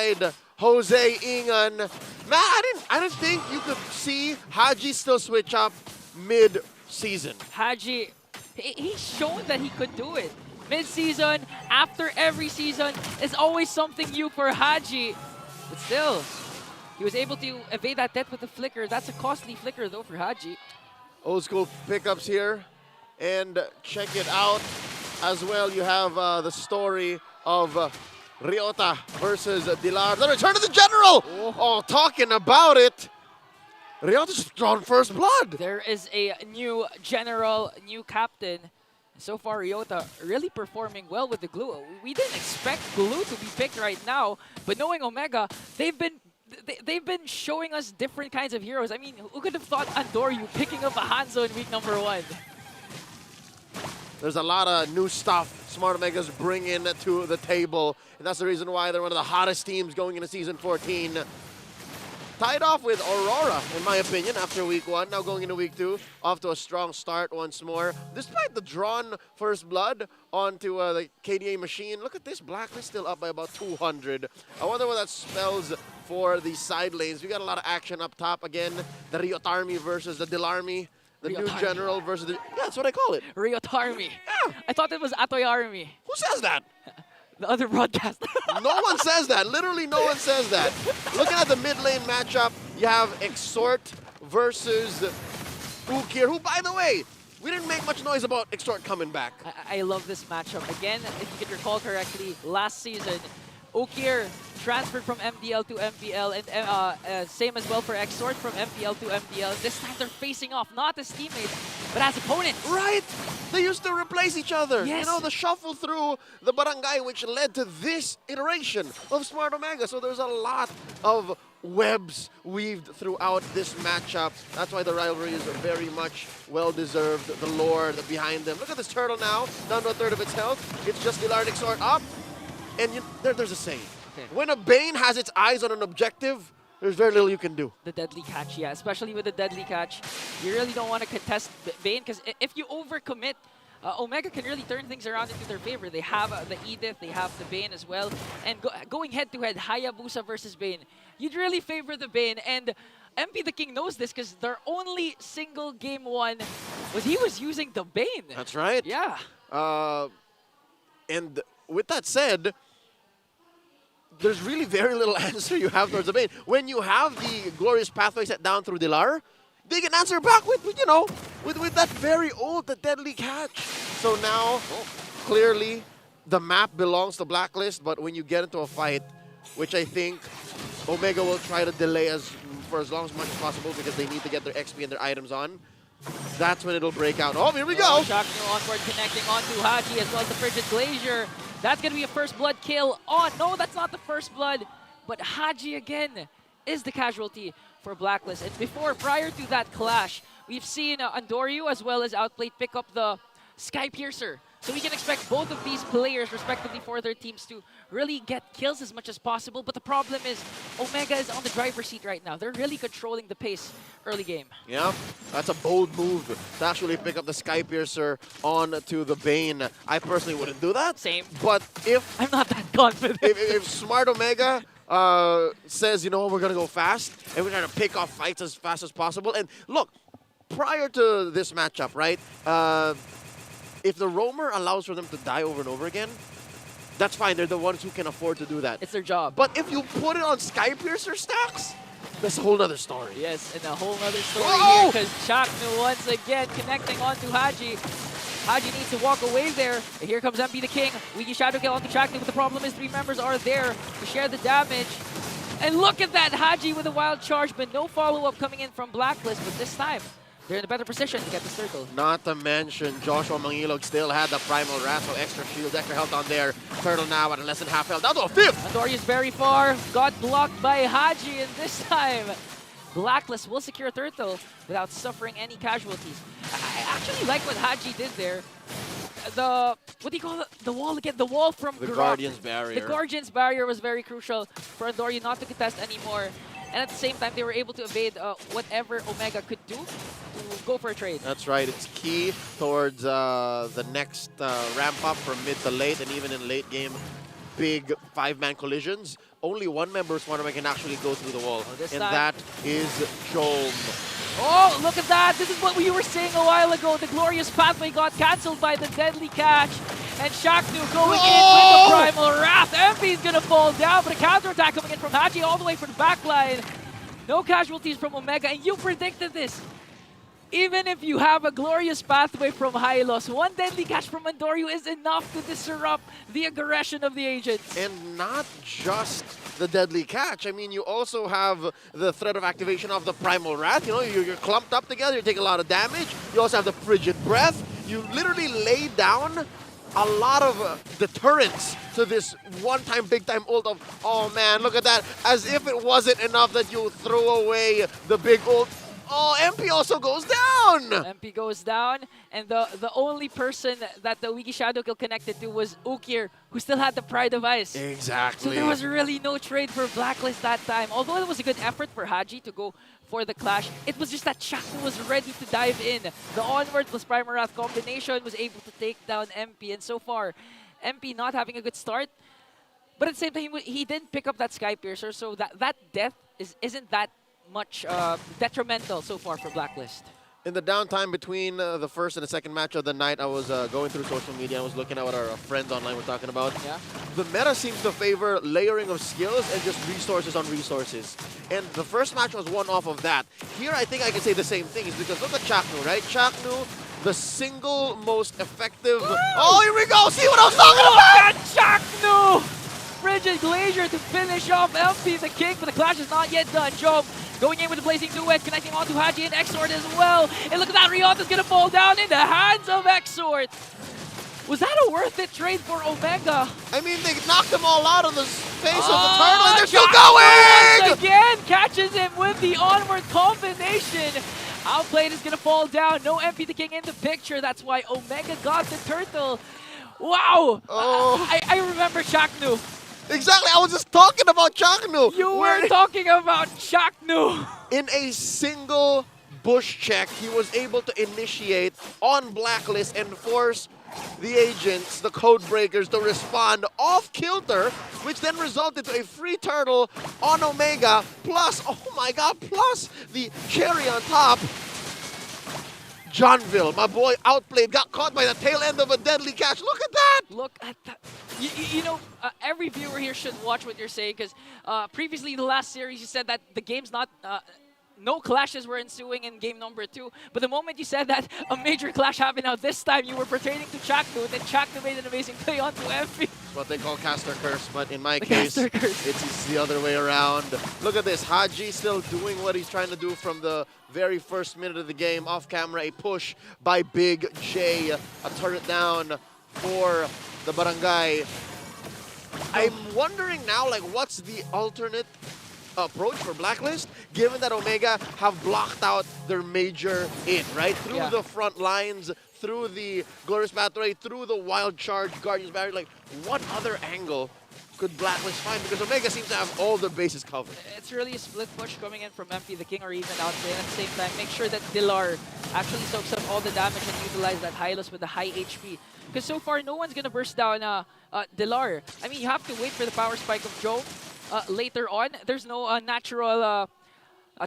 side, Jose Ingan. Man, I didn't think you could see Haji still switch up mid-season. Haji, he's shown that he could do it. Mid-season, after every season, is always something new for Haji. But still, he was able to evade that death with the flicker. That's a costly flicker though for Haji. Old school pickups here. And check it out as well. You have the story of Ryota versus Dlar. The return of the general! Oh, talking about it. Ryota's drawn first blood. There is a new general, new captain. So far, Ryota really performing well with the glue. We didn't expect glue to be picked right now, but knowing Omega, they've been showing us different kinds of heroes. I mean, who could have thought Andoryu picking up a Hanzo in week number 1? There's a lot of new stuff Smart Omega's bringing to the table, and that's the reason why they're one of the hottest teams going into Season 14. Tied off with Aurora, in my opinion, after week 1. Now going into week 2, off to a strong start once more. Despite the drawn first blood onto the KDA machine, look at this. Blacklist still up by about 200. I wonder what that spells for the side lanes. We got a lot of action up top again. The Ryotarmy versus the Dilarmy. The new general versus the... Yeah, that's what I call it. Ryotarmy. Yeah. I thought it was Atoy Army. Who says that? The other broadcast. No one says that. Literally no one says that. Looking at the mid lane matchup, you have Exort versus Ukir, who, by the way, we didn't make much noise about Exort coming back. I love this matchup. Again, if you can recall correctly, last season, Ukir transferred from MDL to MPL, and same as well for Exort from MPL to MPL. This time they're facing off, not as teammates, but as opponents. Right! They used to replace each other. Yes. You know, the shuffle through the barangay, which led to this iteration of Smart Omega. So there's a lot of webs weaved throughout this matchup. That's why the rivalry is very much well-deserved. The lore behind them. Look at this turtle now, down to a third of its health. It's just Dlar and Exort up. And there's a saying. When a Bane has its eyes on an objective, there's very little you can do. The deadly catch, yeah. Especially with the deadly catch. You really don't want to contest Bane, because if you overcommit, Omega can really turn things around into their favor. They have the Edith, they have the Bane as well. And going head-to-head, Hayabusa versus Bane, you'd really favor the Bane. And MP the King knows this, because their only single game 1 was he was using the Bane. That's right. Yeah. And with that said, there's really very little answer you have towards the Bane. When you have the glorious pathway set down through Dlar, they can answer back with you know, with that very old, the deadly catch. So now, clearly, the map belongs to Blacklist, but when you get into a fight, which I think Omega will try to delay for as long as much as possible because they need to get their XP and their items on, that's when it'll break out. Oh, here we go! Shockno onward connecting onto Haji as well as the Frigid Glacier. That's going to be a first blood kill. Oh, no, that's not the first blood. But Haji again is the casualty for Blacklist. And prior to that clash, we've seen Andoryu as well as Outplayed pick up the Sky Piercer. So we can expect both of these players, respectively, for their teams to really get kills as much as possible. But the problem is, Omega is on the driver's seat right now. They're really controlling the pace early game. Yeah, that's a bold move to actually pick up the Sky Piercer onto the Bane. I personally wouldn't do that. Same. But if... I'm not that confident. if Smart Omega says, you know, we're going to go fast, and we're going to pick off fights as fast as possible. And look, prior to this matchup, right, if the roamer allows for them to die over and over again, that's fine. They're the ones who can afford to do that. It's their job. But if you put it on Sky Piercer stacks, that's a whole other story. Yes, and a whole other story here, because Shockno once again connecting onto Haji. Haji needs to walk away there. And here comes MP the King. Wiki Shadow Kill onto Shockno, but the problem is 3 members are there to share the damage. And look at that, Haji with a wild charge, but no follow-up coming in from Blacklist, but this time, they're in a better position to get the circle. Not to mention, Joshua Mangilog still had the Primal Wrath, so extra shield, extra health on there. Turtle now at less than half health, down to a 5th! Andoryu's very far, got blocked by Haji, and this time, Blacklist will secure Turtle without suffering any casualties. I actually like what Haji did there. What do you call it? The wall again, the wall from the Guardian's Barrier. The Guardian's Barrier was very crucial for Andoryu not to contest anymore. And at the same time, they were able to evade whatever Omega could do to go for a trade. That's right. It's key towards the next ramp up from mid to late, and even in late game big 5-man collisions, only one member of Smart Omega can actually go through the wall, and that is Jome. Oh, look at that. This is what we were saying a while ago. The glorious pathway got cancelled by the deadly catch. And Shaknu going in with the Primal Wrath. MP is going to fall down, but a counterattack coming in from Haji all the way from the backline. No casualties from Omega, and you predicted this. Even if you have a glorious pathway from Hylos, one deadly catch from Andoryu is enough to disrupt the aggression of the agents. And not just the deadly catch. I mean, you also have the threat of activation of the Primal Wrath. You know, you're clumped up together, you take a lot of damage. You also have the Frigid Breath. You literally lay down a lot of deterrence to this one-time, big-time ult of, oh man, look at that. As if it wasn't enough that you throw away the big ult. Oh, MP also goes down! MP goes down, and the only person that the Wiki Shadow Kill connected to was Ukir, who still had the Pride of Ice. Exactly. So there was really no trade for Blacklist that time. Although it was a good effort for Haji to go for the clash, it was just that Shaknu was ready to dive in. The Onward plus Primal Wrath combination was able to take down MP, and so far, MP not having a good start. But at the same time, he didn't pick up that Sky Piercer, so that death isn't that much detrimental so far for Blacklist. In the downtime between the first and the second match of the night, I was going through social media. I was looking at what our friends online were talking about. Yeah. The meta seems to favor layering of skills and just resources on resources. And the first match was one off of that. Here, I think I can say the same thing. Is because look at Chaknu, right? Chaknu, the single most effective... Woo! Oh, here we go! See what I was talking about! Chaknu! Frigid Glacier to finish off LP the King, but the clash is not yet done. Jome going in with the Blazing Duet, connecting onto Haji and Exort as well. And look at that, Ryota's gonna fall down in the hands of Exort. Was that a worth it trade for Omega? I mean, they knocked them all out of the face of the turtle, and they're still going! Once again, catches him with the onward combination. Outplayed is gonna fall down. No MP the King in the picture. That's why Omega got the turtle. Wow! Oh. I remember Shaknu. Exactly, I was just talking about Chaknu. You were talking about Shaknu. In a single bush check, he was able to initiate on Blacklist and force the agents, the code breakers, to respond off kilter, which then resulted to a free turtle on Omega, plus, oh my god, plus the cherry on top. Johnville, my boy, outplayed, got caught by the tail end of a deadly catch. Look at that! Look at that. You know, every viewer here should watch what you're saying, because previously in the last series you said that the game's not... no clashes were ensuing in game number 2, but the moment you said that a major clash happened, now this time you were pertaining to Chaknu, and then Chaknu made an amazing play onto MP. What they call caster curse, but in my case, it's the other way around. Look at this, Haji still doing what he's trying to do from the very first minute of the game. Off camera, a push by Big J, a turret down for the barangay. I'm wondering now, like, what's the alternate approach for Blacklist, given that Omega have blocked out their major in, right? Through the front lines, through the Glorious Pathway, through the Wild Charge, Guardians Barrier. Like, what other angle could Blacklist find? Because Omega seems to have all the bases covered. It's really a split push coming in from MP the King, or even outplay. And at the same time, make sure that Dlar actually soaks up all the damage and utilize that Hylos with the high HP. Because so far, no one's going to burst down Dlar. I mean, you have to wait for the power spike of Jome. Later on, there's no natural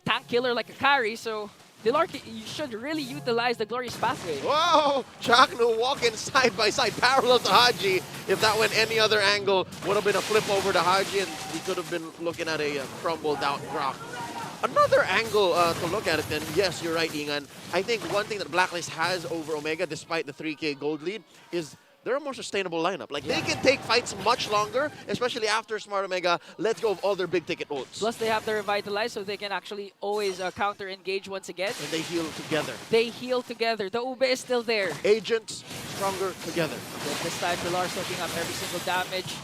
tank killer like a carry, so Dlar, you should really utilize the Glorious Pathway. Whoa! Chaknu walking side by side, parallel to Haji. If that went any other angle, would have been a flip over to Haji, and we could have been looking at a crumbled out Grok. Another angle to look at it then, yes, you're right, Ingan. I think one thing that Blacklist has over Omega, despite the 3K gold lead, is they're a more sustainable lineup. Like, they can take fights much longer, especially after Smart Omega lets go of all their big-ticket ults. Plus, they have the Revitalize, so they can actually always counter-engage once again. And they heal together. They heal together. The Ube is still there. Agents stronger together. But this time, Dlar soaking up every single damage.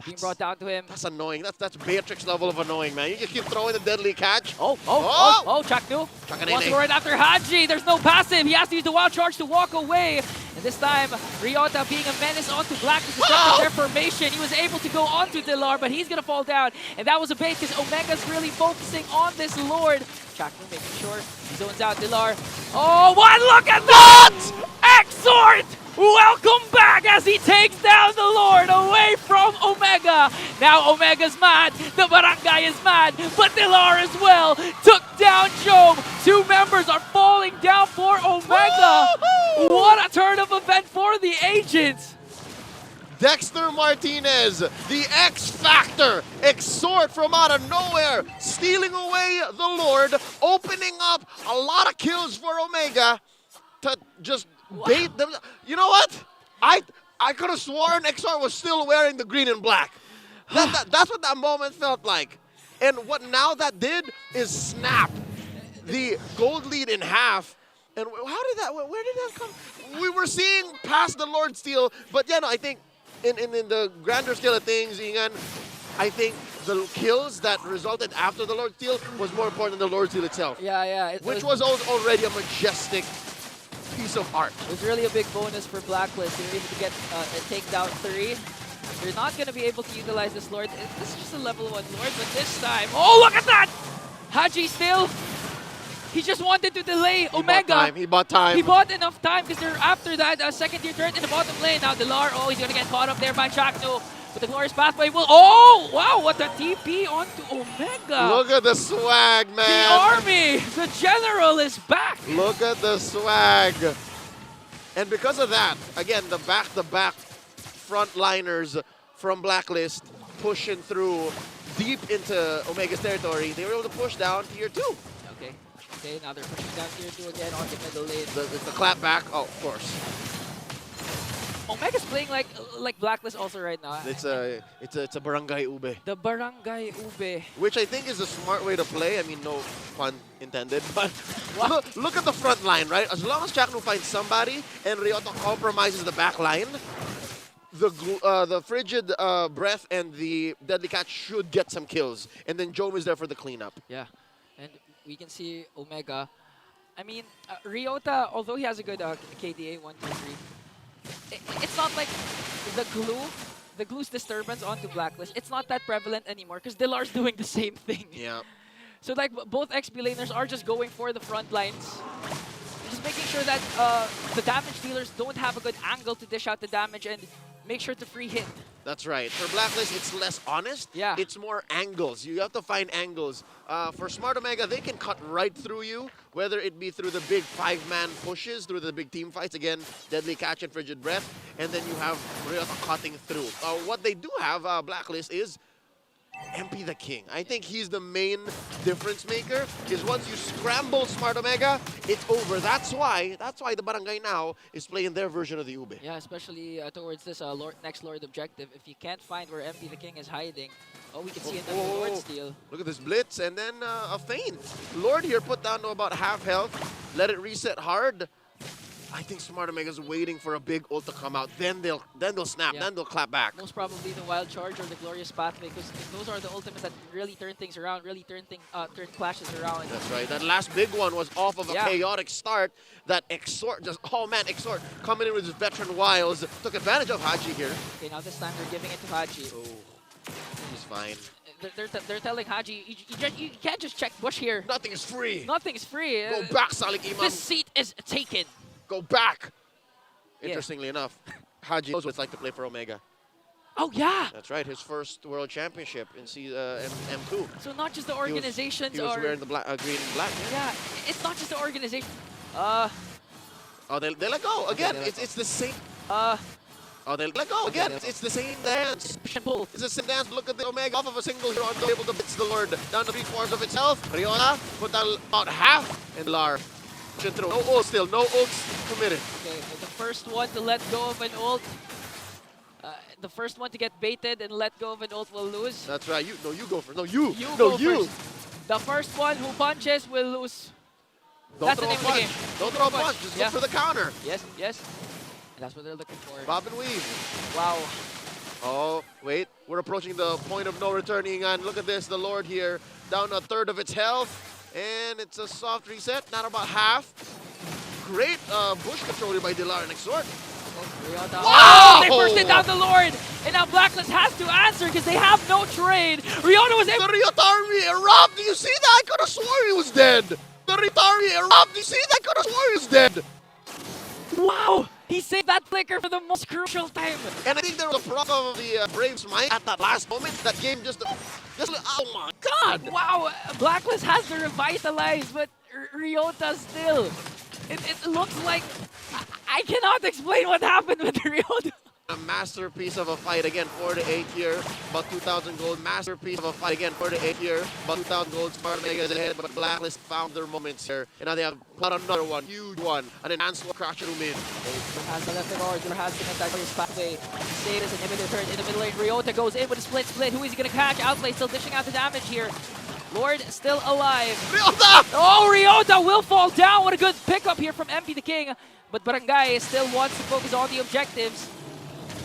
Being brought down to him. That's annoying. That's Beatrix level of annoying, man. You just keep throwing the deadly catch. Chaknu. Wants to run after Haji. There's no passive. He has to use the Wild Charge to walk away. And this time, Ryota being a menace onto Blacklist to set their formation. He was able to go onto Dlar, but he's going to fall down. And that was a bait because Omega's really focusing on this Lord. Chaknu making sure he zones out Dlar. Oh, what? Look at that! Exort! Welcome back as he takes down the Lord away from Omega. Now Omega's mad, the Barangay is mad, but Dlar as well took down Job. Two members are falling down for Omega. What a turn of event for the Agents. Dexter Martinez, the X Factor, exhort from out of nowhere, stealing away the Lord, opening up a lot of kills for Omega to just bait them. You know what? I could have sworn XR was still wearing the green and black. That's what that moment felt like. And what now that did is snap the gold lead in half. And how did that, where did that come? We were seeing past the Lord steal, but yeah, no, I think in the grander scale of things, Ingan, I think the kills that resulted after the Lord steal was more important than the Lord steal itself. Yeah. Which was already a majestic piece of art. It was really a big bonus for Blacklist. They were able to get a takedown 3. They're not going to be able to utilize this Lord. This is just a level 1 Lord, but this time, oh, look at that! Haji still, he just wanted to delay Omega. He bought time. He bought enough time because they're after that second tier turret in the bottom lane. Now Dlar, oh, he's going to get caught up there by Chakno. But the Glorious Pathway will, oh, wow, what a TP onto Omega. Look at the swag, man. The army, the general is back. Look at the swag. And because of that, again, the back-to-back frontliners from Blacklist pushing through deep into Omega's territory, they were able to push down tier 2. Okay, now they're pushing down tier 2 again on the middle lane. The clap back, oh, of course. Omega's playing like Blacklist also right now. It's a barangay ube. The barangay ube. Which I think is a smart way to play. I mean, no pun intended, but look at the front line, right? As long as Chakno finds somebody and Ryota compromises the back line, the Frigid Breath and the Deadly Catch should get some kills. And then Jome is there for the cleanup. Yeah, and we can see Omega. I mean, Ryota, although he has a good KDA 1, 2, 3, it's not like the glue's disturbance onto Blacklist. It's not that prevalent anymore because Dlar's doing the same thing. Yeah. So like both XP laners are just going for the front lines. Just making sure that the damage dealers don't have a good angle to dish out the damage and make sure to free hit. That's right. For Blacklist, it's less honest. Yeah. It's more angles. You have to find angles. For Smart Omega, they can cut right through you, whether it be through the big 5-man pushes, through the big team fights, again, Deadly Catch and Frigid Breath, and then you have Ryota cutting through. What they do have, Blacklist, is MP the King. I think he's the main difference maker, because once you scramble Smart Omega, it's over. That's why the Barangay now is playing their version of the Ube. Yeah, especially towards this next Lord objective. If you can't find where MP the King is hiding, oh, we can see another Lord steal. Look at this blitz, and then a feint. Lord here put down to about half health. Let it reset hard. I think Smart Omega's waiting for a big ult to come out. Then they'll snap. Yeah. Then they'll clap back. Most probably the Wild Charge or the Glorious Pathway, because those are the ultimates that really turn things around, really turn clashes around. That's right. That last big one was off of a chaotic start. That Exhort, Exhort coming in with his veteran wiles, took advantage of Haji here. Okay, now this time they're giving it to Haji. Oh, he's fine. They're telling Haji, you can't just check bush here. Nothing is free. Nothing is free. Go back, Salik Imam. This seat is taken. Go back. Interestingly enough, Haji knows what it's like to play for Omega. Oh, yeah. That's right. His first world championship in M2. So not just the organizations he was wearing the green and black. Yeah, it's not just the organization. Oh, they let go. Again, it's the same. Oh, they let go. Again, it's the same dance. It's the same dance. Look at the Omega off of a single hero on the able to blitz the Lord down to 3/4 of its health. Ryota put down about half. And Dlar. No ult still. No ults committed. Okay, the first one to let go of an ult. The first one to get baited and let go of an ult will lose. That's right. You go first. No, you. First. The first one who punches will lose. That's the name of the game. Don't throw a punch. Just look for the counter. Yes. And that's what they're looking for. Bob and weave. Wow. Oh, wait. We're approaching the point of no returning. And look at this. The Lord here down a third of its health. And it's a soft reset. Not about half. Great bush control here by Dlar and Exhort. Wow! They bursted down the Lord! And now Blacklist has to answer because they have no trade. Ryota was able. The Ryota army erupted! Do you see that? I could have sworn he was dead! The Ryota army erupted! Do you see that? I could have sworn he was dead! Wow! He saved that flicker for the most crucial time. And I think there was a proc of the Braves mic at that last moment. That game just oh my God! Wow, Blacklist has to revitalize, but Ryota still. It looks like I cannot explain what happened with Ryota. A masterpiece of a fight again for the 8th year, about 2,000 gold. Masterpiece of a fight again for the 8th year, about 2,000 gold. Smart Megas ahead, but Blacklist found their moments here. And now they have got another one, huge one, an enhanced crash room in. Has the left guard, Dlar has to attack his pathway. Save is inhibitor turret in the middle lane. Ryota goes in with a split. Who is he going to catch? Outplay still dishing out the damage here. Lord still alive. Ryota! Oh, Ryota will fall down. What a good pickup here from MP the King. But Barangay still wants to focus on the objectives.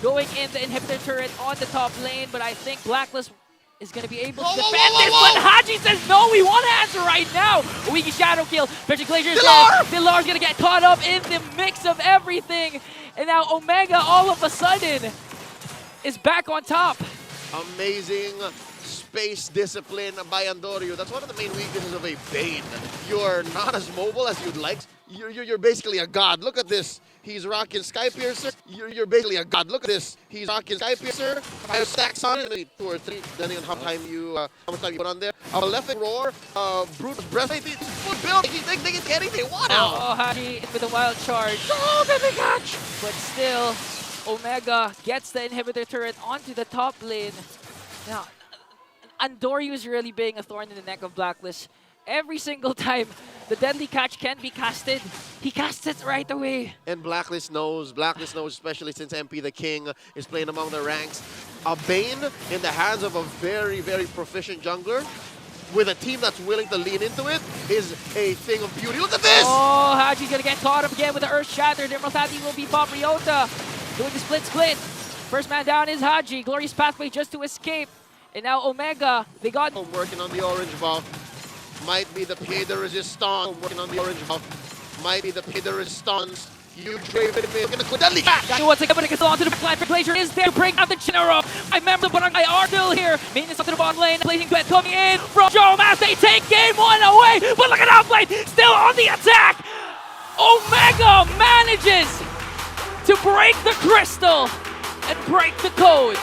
Going in the inhibitor turret on the top lane, but I think Blacklist is going to be able to defend this. But Haji says, no, we want to answer right now. A weaky shadow kill. Fetching Glacier is dead. Dlar's going to get caught up in the mix of everything. And now Omega, all of a sudden, is back on top. Amazing space discipline by Andoryu. That's one of the main weaknesses of a Bane. You're not as mobile as you'd like. You're basically a god. Look at this. He's rocking Sky Piercer. You're basically a god. Look at this. He's rocking Sky Piercer. 5 stacks on it. Maybe 2 or 3, depending on how much time you put on there. Left roar. Brutus breath. It's full build. They can get anything they want out. Oh, Haji with a wild charge. Oh, baby catch. But still, Omega gets the inhibitor turret onto the top lane. Now, Andoryu is really being a thorn in the neck of Blacklist. Every single time the deadly catch can be casted, he casts it right away. And Blacklist knows, especially since MP the King is playing among the ranks. A Bane in the hands of a very, very proficient jungler with a team that's willing to lean into it is a thing of beauty. Look at this! Oh, Haji's gonna get caught up again with the Earth Shatter. The Immortality will be Bob Ryota doing the split. First man down is Haji. Glorious pathway just to escape. And now Omega, they got... Working on the orange buff. Might be the pied de resistance. Working on the orange buff. Might be the pied de resistance. Huge wave in the middle. Gonna quit deadly catch! Once again, but it gets onto the line. Glacier is there to break out the General. I remember the Barangay are still here. Maintenance onto the bottom lane. Blazing Threat coming in from Joe Mass. They take game 1 away. But look at Outplay. Still on the attack. Omega manages to break the crystal and break the code.